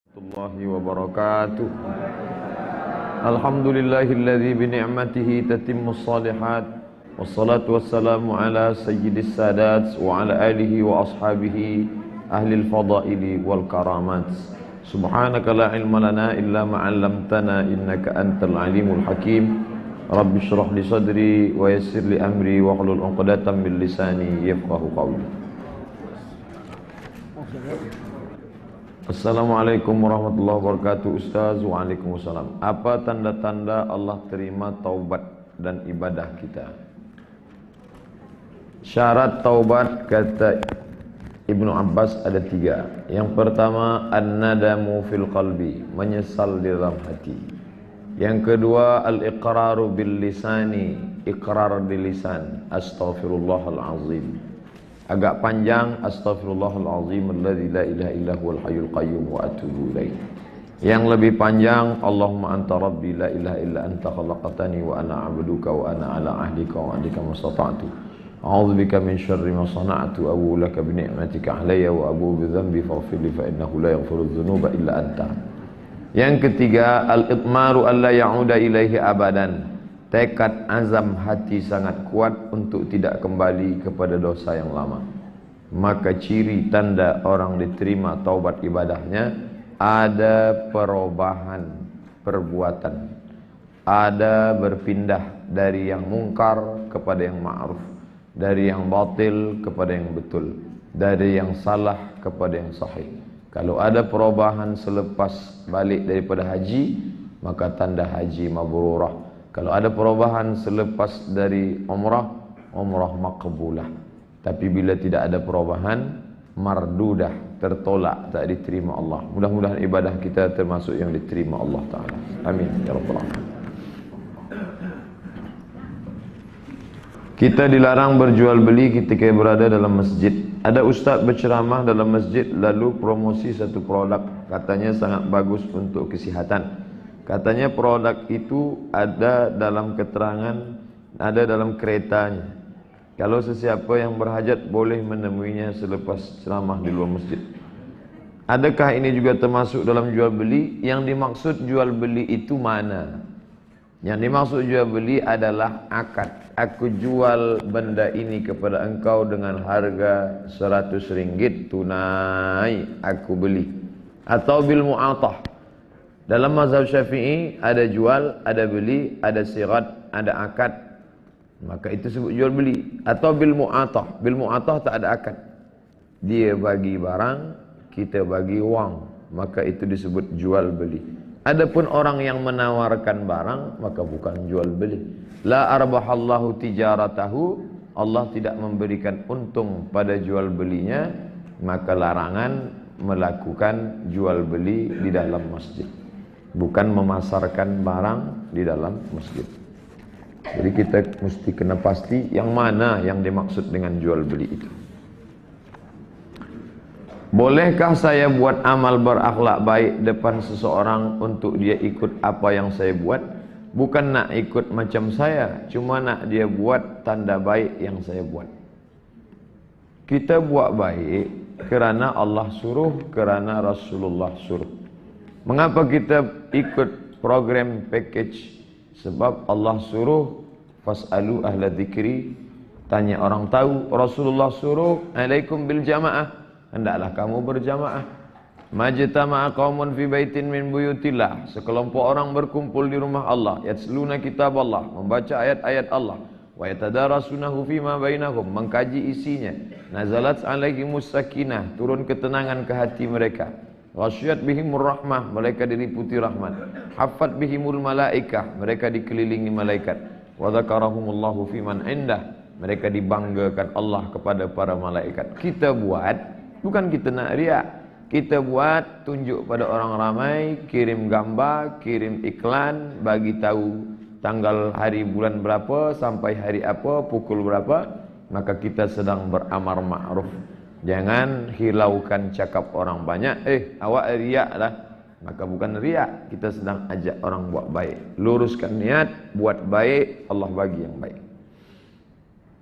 Warahmatullahi wabarakatuh. Alhamdulillahilladzi bi ni'matihi tatimmus shalihat. Wassalatu wassalamu ala sayyidis sadat wa ala alihi wa ashabihi ahlil fadaili wal karamat. Subhanaka la ilma lana illa ma 'allamtana innaka antal alimul hakim. Rabbi shrah li sadri wa yassir li amri wa hlul 'uqdatam min lisani yafqahu qawli. Assalamualaikum warahmatullahi wabarakatuh. Ustaz. Waalaikumsalam. Apa tanda-tanda Allah terima taubat dan ibadah kita? Syarat taubat kata Ibnu Abbas ada 3. Yang pertama, an-nadamu fil qalbi, menyesal di dalam hati. Yang kedua, al-iqraru bil lisani, iqrar di lisan, astaghfirullahal azim. Agak panjang, astaghfirullahalazim alladzi la ilaha illa huwal hayyul qayyum wa atubu ilaih. Yang lebih panjang, Allahumma anta rabbi la ilaha illa anta khalaqtani wa ana 'abduka wa ana 'ala ahdika wa 'adika mastata'tu. A'udzubika min syarri ma sana'tu, abu laka bi ni'matika 'alayya wa abu bi dhanbi faghfir li fa innahu la yaghfiru dzunuba illa anta. Yang ketiga, al-itmaru alla ya'uda ilaihi abadan. Tekad azam hati sangat kuat untuk tidak kembali kepada dosa yang lama. Maka ciri tanda orang diterima taubat ibadahnya, ada perubahan perbuatan, ada berpindah dari yang mungkar kepada yang ma'ruf, dari yang batil kepada yang betul, dari yang salah kepada yang sahih. Kalau ada perubahan selepas balik daripada haji, maka tanda haji mabrurah. Kalau ada perubahan selepas dari umrah, umrah maqbulah. Tapi bila tidak ada perubahan, mardudah, tertolak, tak diterima Allah. Mudah-mudahan ibadah kita termasuk yang diterima Allah Ta'ala. Amin ya rabbal alamin. Kita dilarang berjual beli ketika berada dalam masjid. Ada ustaz berceramah dalam masjid lalu promosi satu produk, katanya sangat bagus untuk kesihatan. Katanya produk itu ada dalam keterangan, ada dalam keretanya. Kalau sesiapa yang berhajat boleh menemuinya selepas ceramah di luar masjid. Adakah ini juga termasuk dalam jual beli? Yang dimaksud jual beli itu mana? Yang dimaksud jual beli adalah akad. Aku jual benda ini kepada engkau dengan harga RM100 tunai, aku beli. Atau bil mu'atah. Dalam mazhab Syafi'i ada jual, ada beli, ada sirat, ada akad. Maka itu sebut jual beli. Atau bil mu'atah. Bil mu'atah tak ada akad. Dia bagi barang, kita bagi wang. Maka itu disebut jual beli. Adapun orang yang menawarkan barang, maka bukan jual beli. La arbahallahu tijaratahu. Allah tidak memberikan untung pada jual belinya. Maka larangan melakukan jual beli di dalam masjid. Bukan memasarkan barang di dalam masjid. Jadi kita mesti kena pasti yang mana yang dimaksud dengan jual beli itu. Bolehkah saya buat amal berakhlak baik depan seseorang untuk dia ikut apa yang saya buat? Bukan nak ikut macam saya, cuma nak dia buat tanda baik yang saya buat. Kita buat baik kerana Allah suruh, kerana Rasulullah suruh. Mengapa kita ikut program package? Sebab Allah suruh fas'alu ahla dzikri, tanya orang tahu. Rasulullah suruh alaikum bil jamaah, hendaklah kamu berjamaah. Majtama'a qaumun fi baitin min buyutillah, sekelompok orang berkumpul di rumah Allah, yatsluna kitab Allah, membaca ayat-ayat Allah, wa yatadarasunahu fima bainahum, mengkaji isinya. Nazalat alaihimus sakinah, turun ketenangan ke hati mereka. Ghasyiyat bihimur rahmah, mereka diliputi rahmat. Haffat bihimul malaikah, mereka dikelilingi malaikat. Wa dzakarahumullahu fiman indah, mereka dibanggakan Allah kepada para malaikat. Kita buat, bukan kita nak riak. Kita buat tunjuk pada orang ramai, kirim gambar, kirim iklan, bagi tahu tanggal hari bulan berapa sampai hari apa, pukul berapa, maka kita sedang beramar ma'ruf. Jangan hiraukan cakap orang banyak, awak riak lah. Maka bukan riak, kita sedang ajak orang buat baik. Luruskan niat, buat baik, Allah bagi yang baik.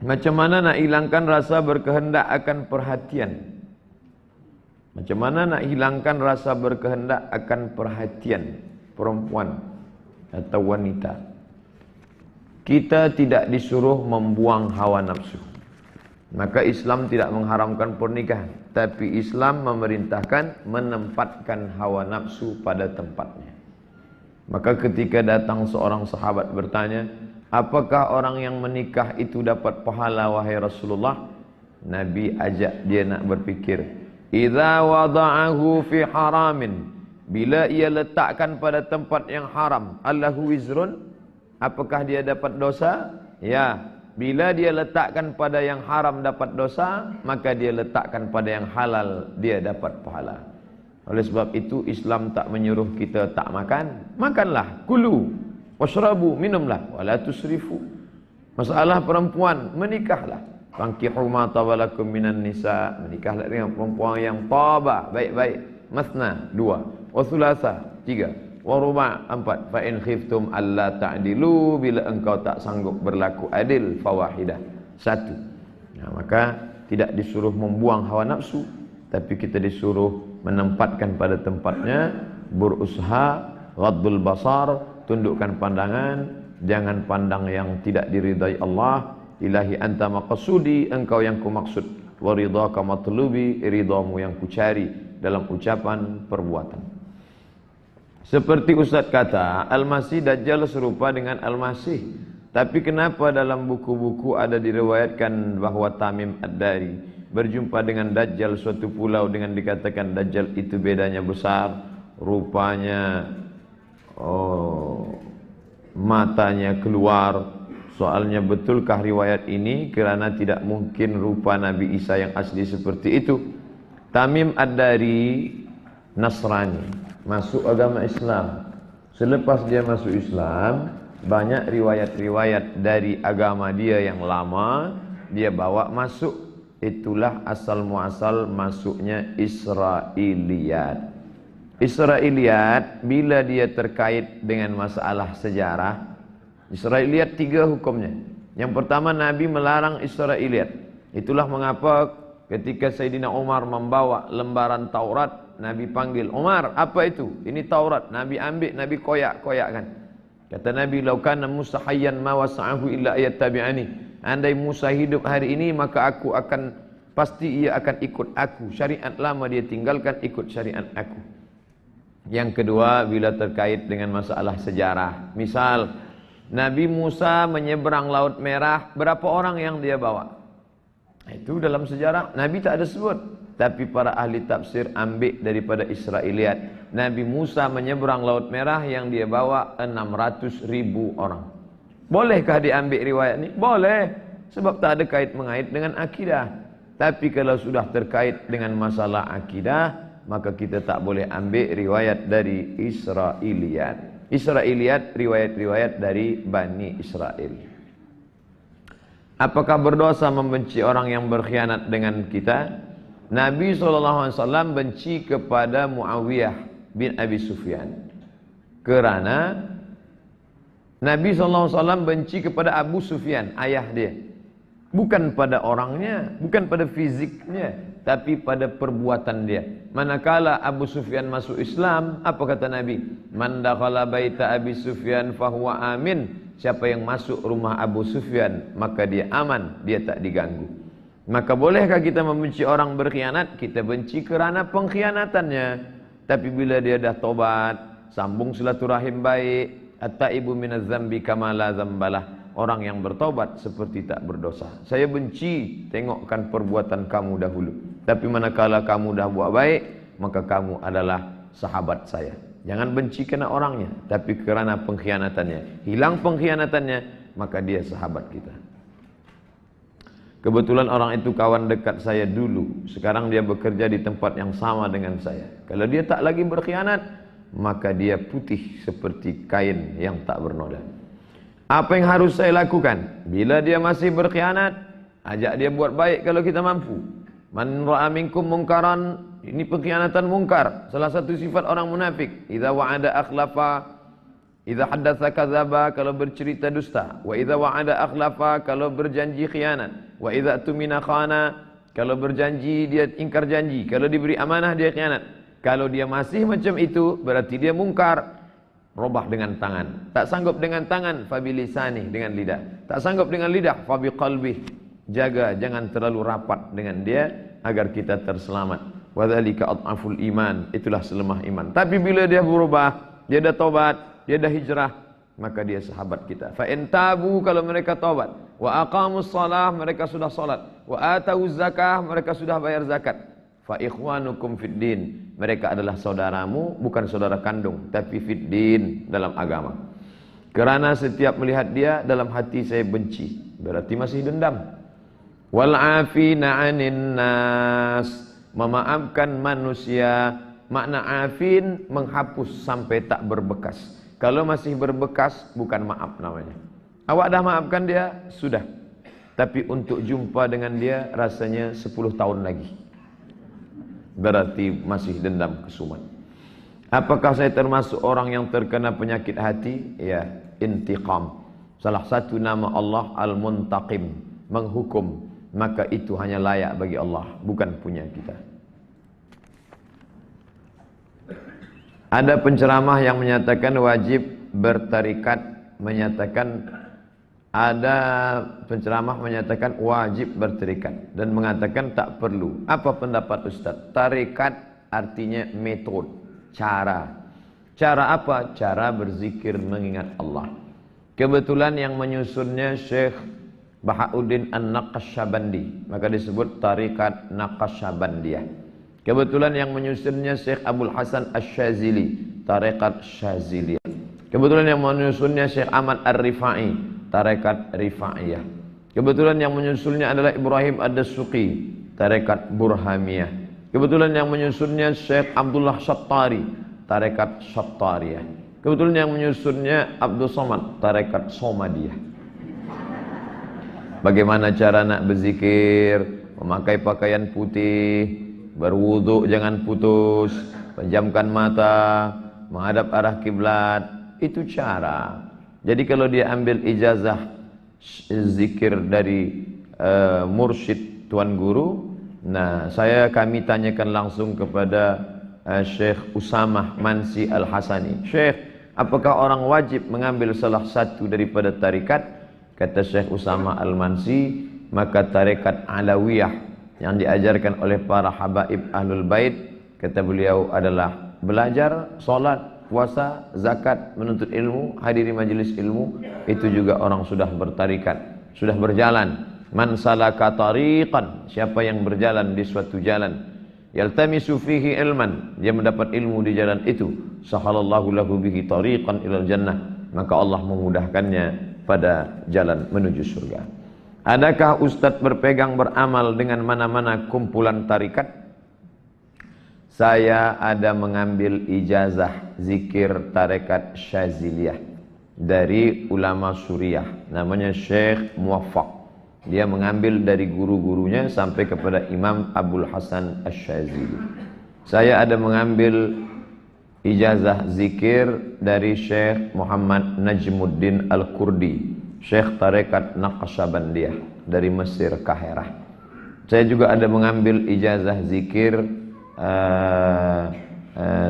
Macam mana nak hilangkan rasa berkehendak akan perhatian? Macam mana nak hilangkan rasa berkehendak akan perhatian perempuan atau wanita? Kita tidak disuruh membuang hawa nafsu. Maka Islam tidak mengharamkan pernikahan, tapi Islam memerintahkan menempatkan hawa nafsu pada tempatnya. Maka ketika datang seorang sahabat bertanya, apakah orang yang menikah itu dapat pahala wahai Rasulullah? Nabi ajak dia nak berfikir. Idza wada'ahu fi haramin, bila ia letakkan pada tempat yang haram, allahu wizrun, apakah dia dapat dosa? Ya. Bila dia letakkan pada yang haram dapat dosa, maka dia letakkan pada yang halal dia dapat pahala. Oleh sebab itu Islam tak menyuruh kita tak makan. Makanlah, kulu washrabu, minumlah, wala tusrifu. Masalah perempuan, menikahlah. Fankihu ma tawalakum minan nisa, menikahlah dengan perempuan yang taba, baik-baik. Masna, 2, wa thulatha, 3, wa ruba', 4. Fa in khiftum alla ta'dilu, bila engkau tak sanggup berlaku adil, fawahidah, 1. Nah, maka tidak disuruh membuang hawa nafsu, tapi kita disuruh menempatkan pada tempatnya, berusaha, ghaddul basar, tundukkan pandangan, jangan pandang yang tidak diridai Allah. Ilahi anta maqsudi, engkau yang kumaksud, wa ridhaka matlubi, ridhamu yang kucari, dalam ucapan perbuatan. Seperti Ustaz kata, Al-Masih Dajjal serupa dengan Al-Masih. Tapi kenapa dalam buku-buku ada diriwayatkan bahwa Tamim Ad-Dari berjumpa dengan Dajjal suatu pulau dengan dikatakan Dajjal itu bedanya besar, rupanya matanya keluar. Soalnya betulkah riwayat ini? Kerana tidak mungkin rupa Nabi Isa yang asli seperti itu. Tamim Ad-Dari Nasrani, masuk agama Islam. Selepas dia masuk Islam, banyak riwayat-riwayat dari agama dia yang lama dia bawa masuk. Itulah asal muasal masuknya Israiliyat. Israiliyat bila dia terkait dengan masalah sejarah. Israiliyat 3 hukumnya. Yang pertama, Nabi melarang Israiliyat. Itulah mengapa ketika Sayyidina Umar membawa lembaran Taurat, Nabi panggil, Umar, apa itu? Ini Taurat. Nabi ambil, Nabi koyak-koyakkan. Kata Nabi, "Lau kana Musa hayyan ma wasa'ahu illa ayattabi'ani." Andai Musa hidup hari ini, maka aku akan, pasti ia akan ikut aku. Syariat lama dia tinggalkan, ikut syariat aku. Yang kedua, bila terkait dengan masalah sejarah. Misal, Nabi Musa menyeberang Laut Merah, berapa orang yang dia bawa? Itu dalam sejarah Nabi tak ada sebut, tapi para ahli tafsir ambil daripada Israiliyat. Nabi Musa menyeberang Laut Merah, yang dia bawa 600.000 orang. Bolehkah diambil riwayat ini? Boleh, sebab tak ada kait mengait dengan akidah. Tapi kalau sudah terkait dengan masalah akidah, maka kita tak boleh ambil riwayat dari Israiliyat. Israiliyat, riwayat-riwayat dari Bani Israel. Apakah berdosa membenci orang yang berkhianat dengan kita? Nabi SAW benci kepada Muawiyah bin Abi Sufyan. Kerana Nabi SAW benci kepada Abu Sufyan, ayah dia. Bukan pada orangnya, bukan pada fiziknya, tapi pada perbuatan dia. Manakala Abu Sufyan masuk Islam, apa kata Nabi? Man dakhala baita Abi Sufyan fahuwa amin. Siapa yang masuk rumah Abu Sufyan, maka dia aman, dia tak diganggu. Maka bolehkah kita membenci orang berkhianat? Kita benci kerana pengkhianatannya. Tapi bila dia dah tobat, sambung silaturahim baik, at-taibu minaz zambi kama la zambalah. Orang yang bertobat seperti tak berdosa. Saya benci tengokkan perbuatan kamu dahulu, tapi manakala kamu dah buat baik, maka kamu adalah sahabat saya. Jangan benci kerana orangnya, tapi kerana pengkhianatannya. Hilang pengkhianatannya, maka dia sahabat kita. Kebetulan orang itu kawan dekat saya dulu. Sekarang dia bekerja di tempat yang sama dengan saya. Kalau dia tak lagi berkhianat, maka dia putih seperti kain yang tak bernoda. Apa yang harus saya lakukan? Bila dia masih berkhianat, ajak dia buat baik kalau kita mampu. Man ra'a minkum munkaran, ini pengkhianatan mungkar. Salah satu sifat orang munafik. Idza wa'ada akhlafa, idza haddatsa kadzaba, kalau bercerita dusta. Wa idza wa'ada akhlafa, kalau berjanji khianat. Wa idza tumina khana, Kalau berjanji dia ingkar janji, kalau diberi amanah dia khianat. Kalau dia masih macam itu berarti dia mungkar. Robah dengan tangan. Tak sanggup dengan tangan, fabilisani, dengan lidah. Tak sanggup dengan lidah, fabiqalbi. Jaga jangan terlalu rapat dengan dia agar kita terselamat. Wadzalika adhaful iman, itulah selemah iman. Tapi bila dia berubah, dia dah taubat, dia dah hijrah, maka dia sahabat kita. Fa in tabu, kalau mereka taubat, wa aqamus shalah, mereka sudah salat, wa atau zakah, mereka sudah bayar zakat. Fa ikhwanukum fid din, mereka adalah saudaramu, bukan saudara kandung, tapi fid din, dalam agama. Kerana setiap melihat dia dalam hati saya benci, berarti masih dendam. Wal afina 'anin nas, memaafkan manusia. Makna afin menghapus sampai tak berbekas. Kalau masih berbekas bukan maaf namanya. Awak dah maafkan dia, sudah. Tapi untuk jumpa dengan dia rasanya 10 tahun lagi. Berarti masih dendam kesumat. Apakah saya termasuk orang yang terkena penyakit hati? Ya, intiqam. Salah satu nama Allah Al-Muntaqim, menghukum. Maka itu hanya layak bagi Allah, bukan punya kita. Ada penceramah yang menyatakan wajib bertarikat, ada penceramah menyatakan wajib bertarikat dan mengatakan tak perlu. Apa pendapat Ustaz? Tarikat artinya metode, cara. Cara apa? Cara berzikir mengingat Allah. Kebetulan yang menyusunnya Syekh Bahauddin An-Naqasyabandi, maka disebut tarikat Naqasyabandiyah. Kebetulan yang menyusunnya Syekh Abdul Hasan Asy-Syazili, tarikat Syaziliyah. Kebetulan yang menyusunnya Syekh Ahmad Ar-Rifai, tarekat Rifaiyah. Kebetulan yang menyusulnya adalah Ibrahim Ad-Dasuqi, tarekat Burhamiyah. Kebetulan yang menyusunnya Syekh Abdullah Syattari, tarekat Syattariyah. Kebetulan yang menyusunnya Abdul Somad, tarekat Somadiyah. Bagaimana cara nak berzikir? Memakai pakaian putih, berwudu jangan putus, pejamkan mata, menghadap arah kiblat. Itu cara. Jadi kalau dia ambil ijazah zikir dari mursyid tuan guru, nah kami tanyakan langsung kepada Syekh Usamah Mansi Al-Hasani. Syekh, apakah orang wajib mengambil salah satu daripada tarikat? Kata Syekh Usamah Al-Mansi, maka tarikat Alawiyah yang diajarkan oleh para habaib Ahlul Bait, kata beliau adalah belajar, solat, puasa, zakat, menuntut ilmu, hadiri majelis ilmu. Itu juga orang sudah bertarikat, sudah berjalan. Man salaka tariqan, siapa yang berjalan di suatu jalan, yaltamisu fihi ilman, dia mendapat ilmu di jalan itu, sahalallahu lahu bihi tariqan ilal jannah, maka Allah memudahkannya pada jalan menuju surga. Adakah Ustadz berpegang beramal dengan mana-mana kumpulan tarikat? Saya ada mengambil ijazah zikir tarekat Syaziliyah dari ulama Suriah, namanya Syekh Muwaffaq. Dia mengambil dari guru-gurunya sampai kepada Imam Abdul Hasan Asy-Syazili. Saya ada mengambil ijazah zikir dari Syekh Muhammad Najmuddin Al-Kurdi, Syekh tarekat Naqasyabandiyah dari Mesir, Kahirah. Saya juga ada mengambil ijazah zikir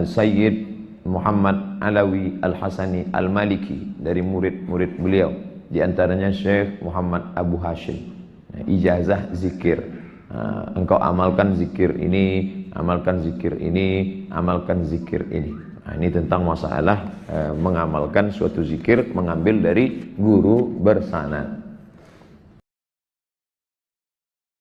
Sayyid Muhammad Alawi Al-Hasani Al-Maliki dari murid-murid beliau, di antaranya Syekh Muhammad Abu Hashim. Ijazah zikir, engkau amalkan zikir ini, amalkan zikir ini, amalkan zikir ini. Ini tentang masalah mengamalkan suatu zikir, mengambil dari guru bersanad.